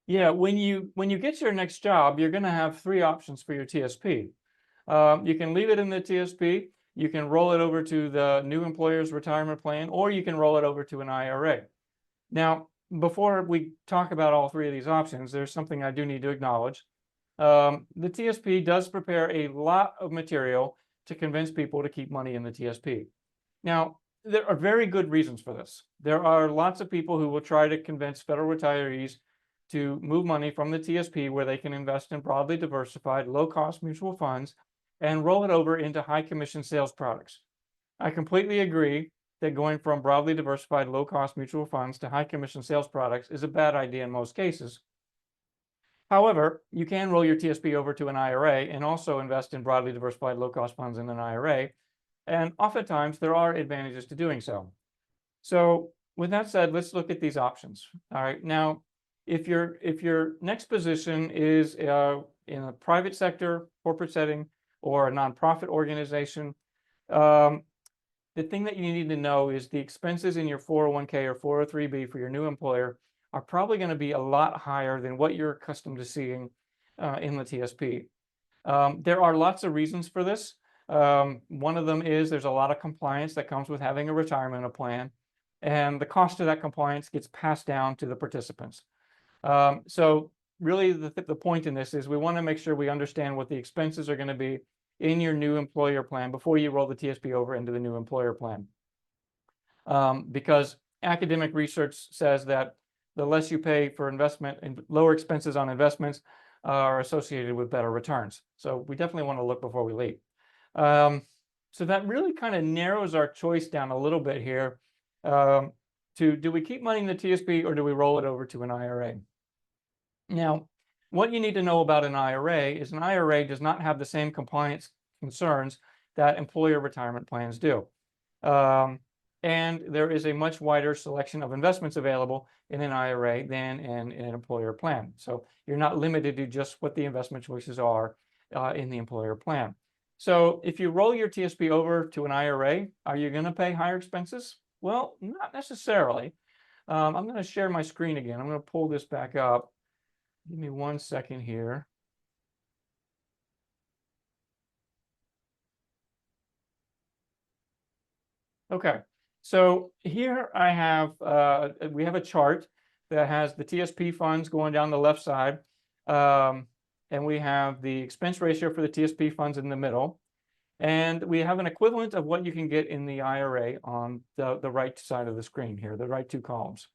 Yeah, when you get your next job, you're going to have 3 options for your TSP. You can leave it in the TSP, you can roll it over to the new employer's retirement plan, or you can roll it over to an IRA. Now, before we talk about all 3 of these options, there's something I do need to acknowledge. The TSP does prepare a lot of material to convince people to keep money in the TSP. Now, there are very good reasons for this. There are lots of people who will try to convince federal retirees to move money from the TSP, where they can invest in broadly diversified, low-cost mutual funds and roll it over into high commission sales products. I completely agree that going from broadly diversified, low-cost mutual funds to high-commission sales products is a bad idea in most cases. However, you can roll your TSP over to an IRA and also invest in broadly diversified, low-cost funds in an IRA. And oftentimes, there are advantages to doing so. So with that said, let's look at these options. All right. Now, if your next position is in a private sector, corporate setting, or a nonprofit organization, the thing that you need to know is the expenses in your 401k or 403b for your new employer are probably going to be a lot higher than what you're accustomed to seeing in the TSP. There are lots of reasons for this. One of them is there's a lot of compliance that comes with having a retirement plan, and the cost of that compliance gets passed down to the participants. So really the point in this is we want to make sure we understand what the expenses are going to be in your new employer plan before you roll the TSP over into the new employer plan. Because academic research says that the less you pay for investment and lower expenses on investments are associated with better returns. So we definitely want to look before we leap. So that really kind of narrows our choice down a little bit here to do we keep money in the TSP or do we roll it over to an IRA? Now, what you need to know about an IRA is an IRA does not have the same compliance concerns that employer retirement plans do. And there is a much wider selection of investments available in an IRA than in an employer plan. So you're not limited to just what the investment choices are in the employer plan. So if you roll your TSP over to an IRA, are you going to pay higher expenses? Well, not necessarily. I'm going to share my screen again. I'm going to pull this back up. Give me 1 second here. Okay, so here I have, we have a chart that has the TSP funds going down the left side, and we have the expense ratio for the TSP funds in the middle, and we have an equivalent of what you can get in the IRA on the right side of the screen here, the right two columns.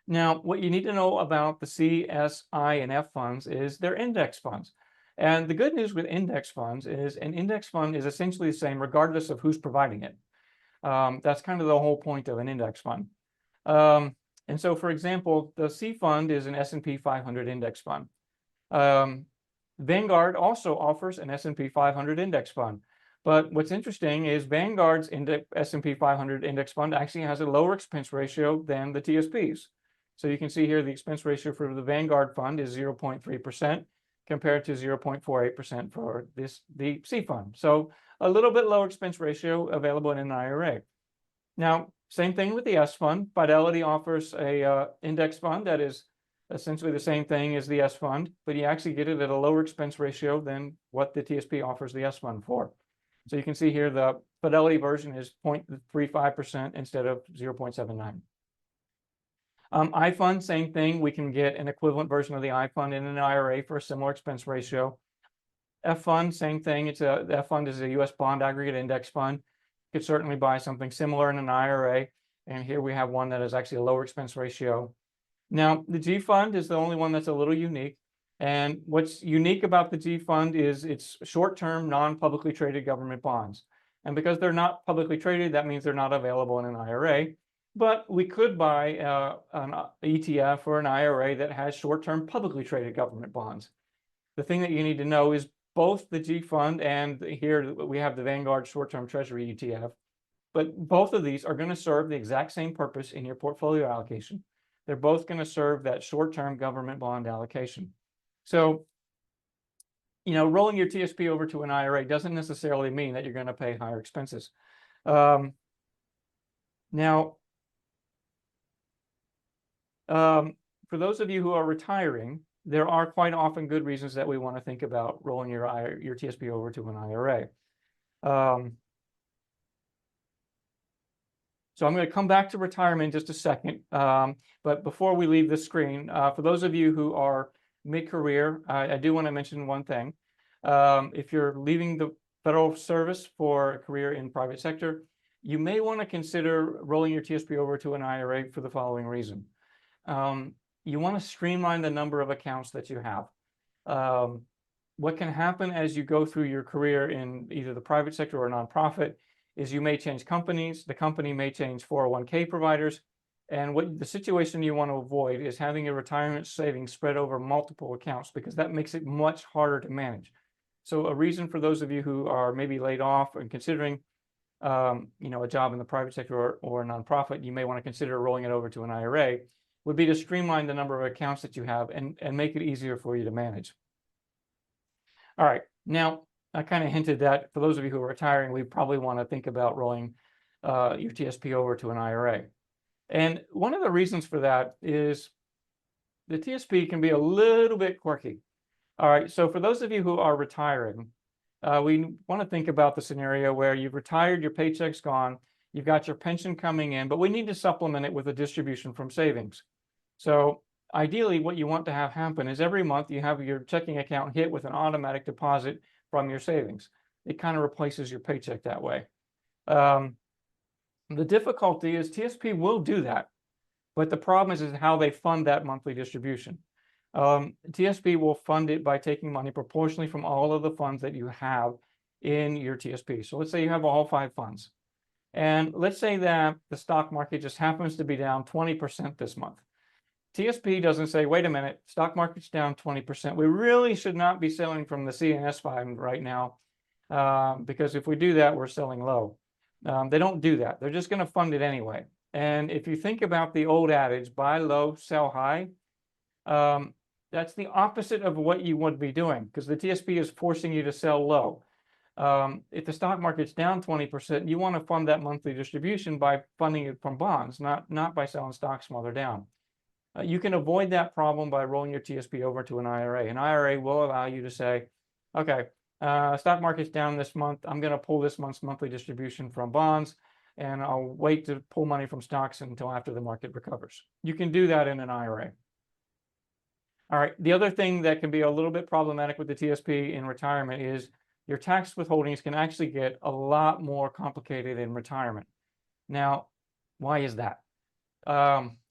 Now, what you need to know about the C, S, I, and F funds is they're index funds. And the good news with index funds is an index fund is essentially the same regardless of who's providing it. That's kind of the whole point of an index fund. And so, for example, the C fund is an S&P 500 index fund. Vanguard also offers an S&P 500 index fund. But what's interesting is Vanguard's S&P 500 index fund actually has a lower expense ratio than the TSPs. So you can see here the expense ratio for the Vanguard fund is 0.3% compared to 0.48% for the C fund. So a little bit lower expense ratio available in an IRA. Now, same thing with the S fund. Fidelity offers a index fund that is essentially the same thing as the S fund, but you actually get it at a lower expense ratio than what the TSP offers the S fund for. So you can see here the Fidelity version is 0.35% instead of 0.79. iFund, same thing. We can get an equivalent version of the iFund in an IRA for a similar expense ratio. F fund, same thing. The F fund is a U.S. bond aggregate index fund. You could certainly buy something similar in an IRA. And here we have one that is actually a lower expense ratio. Now, the G fund is the only one that's a little unique. And what's unique about the G fund is it's short-term, non-publicly traded government bonds. And because they're not publicly traded, that means they're not available in an IRA. But we could buy an ETF or an IRA that has short-term publicly traded government bonds. The thing that you need to know is both the G fund and here we have the Vanguard short-term treasury ETF, but both of these are going to serve the exact same purpose in your portfolio allocation. They're both going to serve that short-term government bond allocation. So, you know, rolling your TSP over to an IRA doesn't necessarily mean that you're going to pay higher expenses. Now, for those of you who are retiring, there are quite often good reasons that we want to think about rolling your TSP over to an IRA. So I'm going to come back to retirement in just a second. But before we leave the screen, for those of you who are mid-career, I do want to mention one thing. If you're leaving the federal service for a career in private sector, you may want to consider rolling your TSP over to an IRA for the following reason. You want to streamline the number of accounts that you have. What can happen as you go through your career in either the private sector or nonprofit is you may change companies, the company may change 401k providers, and what the situation you want to avoid is having your retirement savings spread over multiple accounts, because that makes it much harder to manage. So a reason for those of you who are maybe laid off and considering a job in the private sector or a nonprofit, you may want to consider rolling it over to an IRA, would be to streamline the number of accounts that you have and make it easier for you to manage. All right, now I kind of hinted that for those of you who are retiring, we probably want to think about rolling your TSP over to an IRA. And one of the reasons for that is the TSP can be a little bit quirky. All right, so for those of you who are retiring, we want to think about the scenario where you've retired, your paycheck's gone, you've got your pension coming in, but we need to supplement it with a distribution from savings. So ideally, what you want to have happen is every month you have your checking account hit with an automatic deposit from your savings. It kind of replaces your paycheck that way. The difficulty is TSP will do that, but the problem is how they fund that monthly distribution. TSP will fund it by taking money proportionally from all of the funds that you have in your TSP. So let's say you have all 5 funds. And let's say that the stock market just happens to be down 20% this month. TSP doesn't say, wait a minute, stock market's down 20%. We really should not be selling from the CNS fund right now, because if we do that, we're selling low. They don't do that. They're just going to fund it anyway. And if you think about the old adage, buy low, sell high, that's the opposite of what you would be doing, because the TSP is forcing you to sell low. If the stock market's down 20%, you want to fund that monthly distribution by funding it from bonds, not by selling stocks while they're down. You can avoid that problem by rolling your TSP over to an IRA. An IRA will allow you to say, okay, stock market's down this month. I'm going to pull this month's monthly distribution from bonds, and I'll wait to pull money from stocks until after the market recovers. You can do that in an IRA. All right, the other thing that can be a little bit problematic with the TSP in retirement is your tax withholdings can actually get a lot more complicated in retirement. Now, why is that?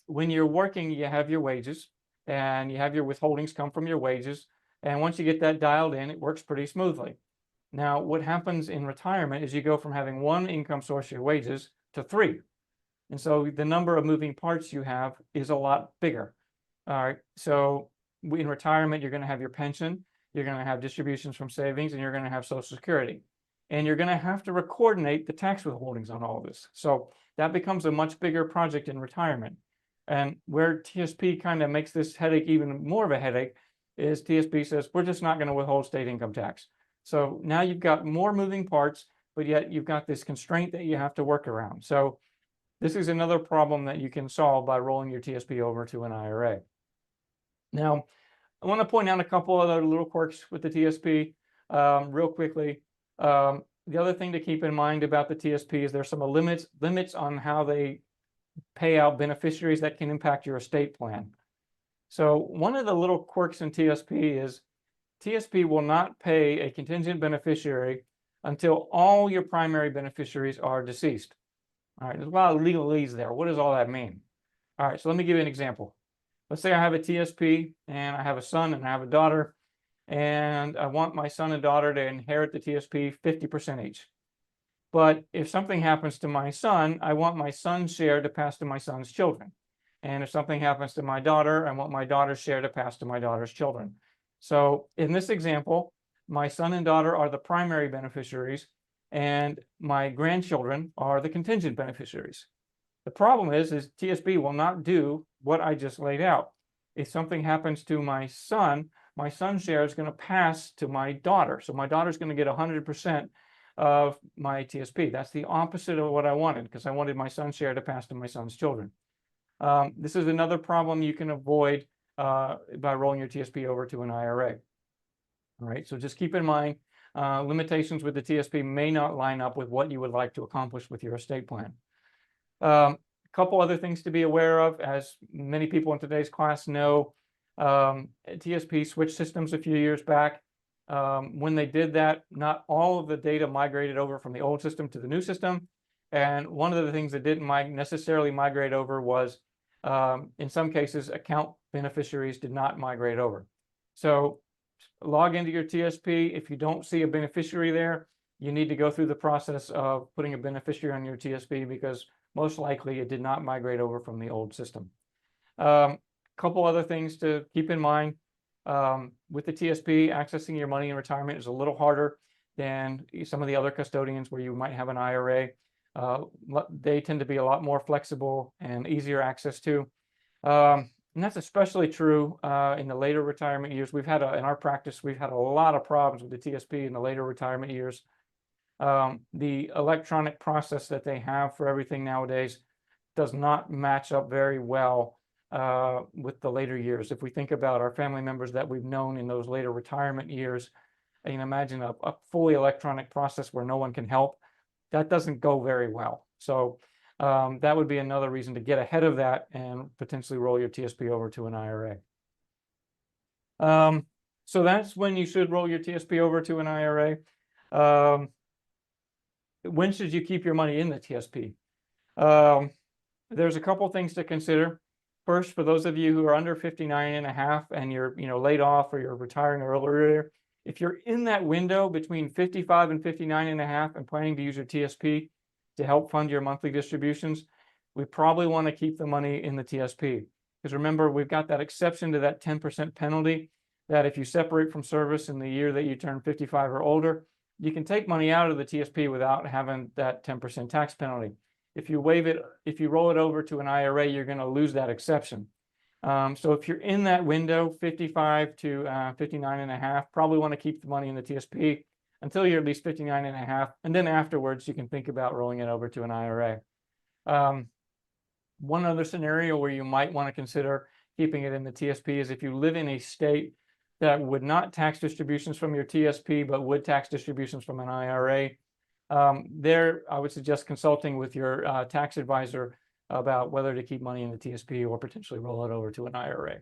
When you're working, you have your wages and you have your withholdings come from your wages. And once you get that dialed in, it works pretty smoothly. Now, what happens in retirement is you go from having 1 income source, your wages, to 3. And so the number of moving parts you have is a lot bigger. All right, so in retirement, you're going to have your pension, you're going to have distributions from savings, and you're going to have Social Security. And you're going to have to coordinate the tax withholdings on all of this. So that becomes a much bigger project in retirement. And where TSP kind of makes this headache even more of a headache is TSP says, we're just not going to withhold state income tax. So now you've got more moving parts, but yet you've got this constraint that you have to work around. So this is another problem that you can solve by rolling your TSP over to an IRA. Now, I want to point out a couple other little quirks with the TSP real quickly. The other thing to keep in mind about the TSP is there's some limits on how they pay out beneficiaries that can impact your estate plan. So one of the little quirks in TSP is TSP will not pay a contingent beneficiary until all your primary beneficiaries are deceased. All right, there's a lot of legalese there. What does all that mean? All right, so let me give you an example. Let's say I have a TSP and I have a son and I have a daughter, and I want my son and daughter to inherit the TSP 50% each. But if something happens to my son, I want my son's share to pass to my son's children. And if something happens to my daughter, I want my daughter's share to pass to my daughter's children. So in this example, my son and daughter are the primary beneficiaries, and my grandchildren are the contingent beneficiaries. The problem is TSP will not do what I just laid out. If something happens to my son's share is going to pass to my daughter. So my daughter's going to get 100% of my TSP. That's the opposite of what I wanted, because I wanted my son's share to pass to my son's children. This is another problem you can avoid by rolling your TSP over to an IRA. All right, so just keep in mind, limitations with the TSP may not line up with what you would like to accomplish with your estate plan. A couple other things to be aware of, as many people in today's class know, TSP switched systems a few years back. When they did that, not all of the data migrated over from the old system to the new system. And one of the things that didn't necessarily migrate over was, in some cases, account beneficiaries did not migrate over. So log into your TSP. If you don't see a beneficiary there, you need to go through the process of putting a beneficiary on your TSP because most likely it did not migrate over from the old system. Couple other things to keep in mind. With the TSP, accessing your money in retirement is a little harder than some of the other custodians where you might have an IRA. They tend to be a lot more flexible and easier access to. And that's especially true in the later retirement years. In our practice, we've had a lot of problems with the TSP in the later retirement years. The electronic process that they have for everything nowadays does not match up very well with the later years. If we think about our family members that we've known in those later retirement years, you can imagine a fully electronic process where no one can help. That doesn't go very well. So that would be another reason to get ahead of that and potentially roll your TSP over to an IRA. So that's when you should roll your TSP over to an IRA. When should you keep your money in the TSP? There's a couple things to consider. First, for those of you who are under 59 and a half and you're laid off or you're retiring earlier, if you're in that window between 55 and 59 and a half and planning to use your TSP to help fund your monthly distributions, we probably want to keep the money in the TSP. Because remember, we've got that exception to that 10% penalty that if you separate from service in the year that you turn 55 or older, you can take money out of the TSP without having that 10% tax penalty. If you roll it over to an IRA, you're going to lose that exception. So if you're in that window, 55 to 59 and a half, probably want to keep the money in the TSP until you're at least 59 and a half. And then afterwards, you can think about rolling it over to an IRA. One other scenario where you might want to consider keeping it in the TSP is if you live in a state that would not tax distributions from your TSP, but would tax distributions from an IRA. There, I would suggest consulting with your tax advisor about whether to keep money in the TSP or potentially roll it over to an IRA.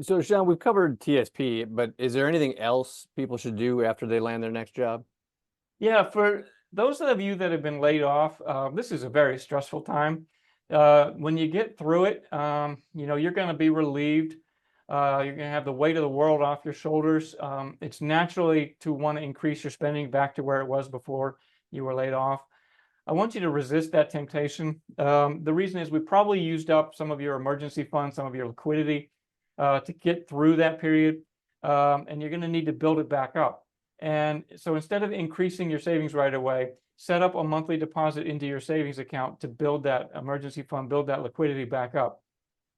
So Sean, we've covered TSP, but is there anything else people should do after they land their next job? Yeah, for those of you that have been laid off, this is a very stressful time. When you get through it, you're going to be relieved. You're going to have the weight of the world off your shoulders. It's naturally to want to increase your spending back to where it was before you were laid off. I want you to resist that temptation. The reason is we probably used up some of your emergency funds, some of your liquidity to get through that period, and you're going to need to build it back up. And so instead of increasing your savings right away, set up a monthly deposit into your savings account to build that emergency fund, build that liquidity back up.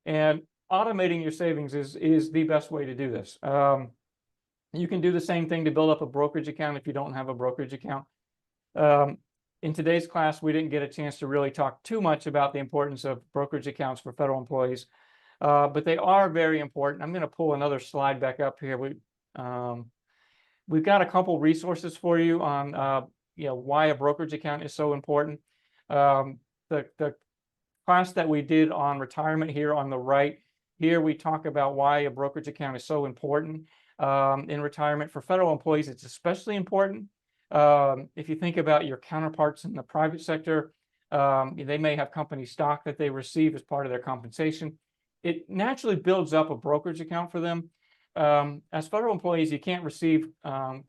And automating your savings is the best way to do this. You can do the same thing to build up a brokerage account if you don't have a brokerage account. In today's class, we didn't get a chance to really talk too much about the importance of brokerage accounts for federal employees, but they are very important. I'm going to pull another slide back up here. We've got a couple resources for you on why a brokerage account is so important. The class that we did on retirement here on the right, here we talk about why a brokerage account is so important in retirement. For federal employees, it's especially important. If you think about your counterparts in the private sector, they may have company stock that they receive as part of their compensation. It naturally builds up a brokerage account for them. As federal employees, you can't receive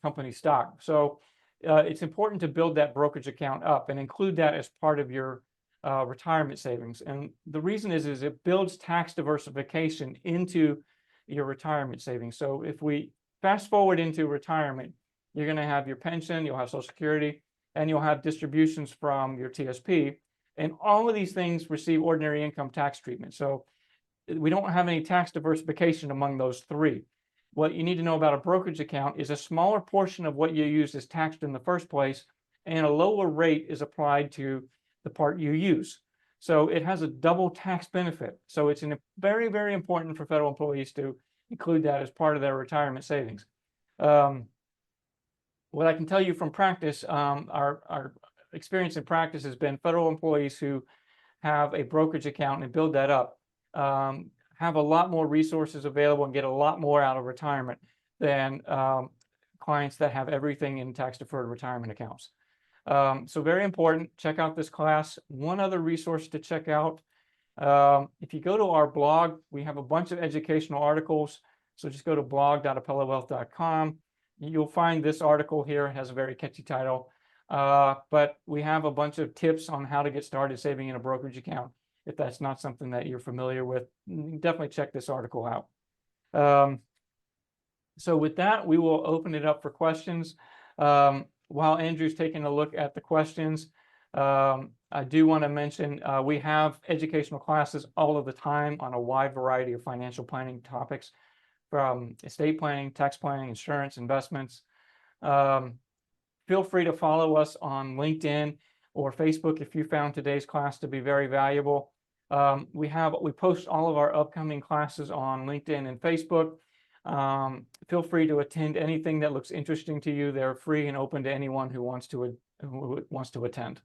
company stock. So it's important to build that brokerage account up and include that as part of your retirement savings. And the reason is it builds tax diversification into your retirement savings. So if we fast forward into retirement, you're going to have your pension, you'll have Social Security, and you'll have distributions from your TSP. And all of these things receive ordinary income tax treatment. So we don't have any tax diversification among those three. What you need to know about a brokerage account is a smaller portion of what you use is taxed in the first place, and a lower rate is applied to the part you use. So it has a double tax benefit. So it's very, very important for federal employees to include that as part of their retirement savings. What I can tell you from practice, our experience in practice has been federal employees who have a brokerage account and build that up have a lot more resources available and get a lot more out of retirement than clients that have everything in tax-deferred retirement accounts. So very important. Check out this class. One other resource to check out, if you go to our blog, we have a bunch of educational articles. So just go to blog.apellowealth.com. you'll find this article here has a very catchy title. But we have a bunch of tips on how to get started saving in a brokerage account. If that's not something that you're familiar with, definitely check this article out. So with that, we will open it up for questions. While Andrew's taking a look at the questions, I do want to mention we have educational classes all of the time on a wide variety of financial planning topics, from estate planning, tax planning, insurance, investments. Feel free to follow us on LinkedIn or Facebook if you found today's class to be very valuable. We post all of our upcoming classes on LinkedIn and Facebook. Feel free to attend anything that looks interesting to you. They're free and open to anyone who wants to attend.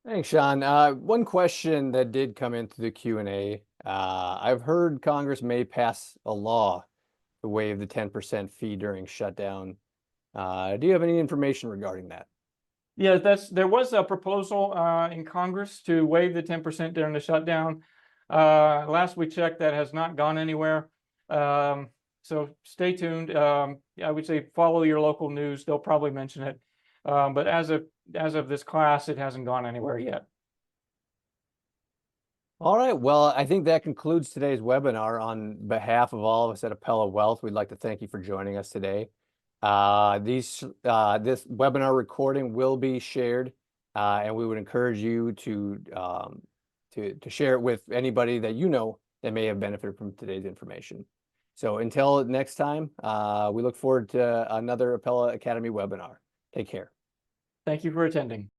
Thanks, Sean. One question that did come into the Q&A. I've heard Congress may pass a law to waive the 10% fee during shutdown. Do you have any information regarding that? Yeah, there was a proposal in Congress to waive the 10% during the shutdown. Last we checked, that has not gone anywhere. So stay tuned. I would say follow your local news. They'll probably mention it. But as of this class, it hasn't gone anywhere yet. All right. Well, I think that concludes today's webinar. On behalf of all of us at Apella Wealth, we'd like to thank you for joining us today. This webinar recording will be shared, and we would encourage you to share it with anybody that you know that may have benefited from today's information. So until next time, we look forward to another Apella Academy webinar. Take care. Thank you for attending.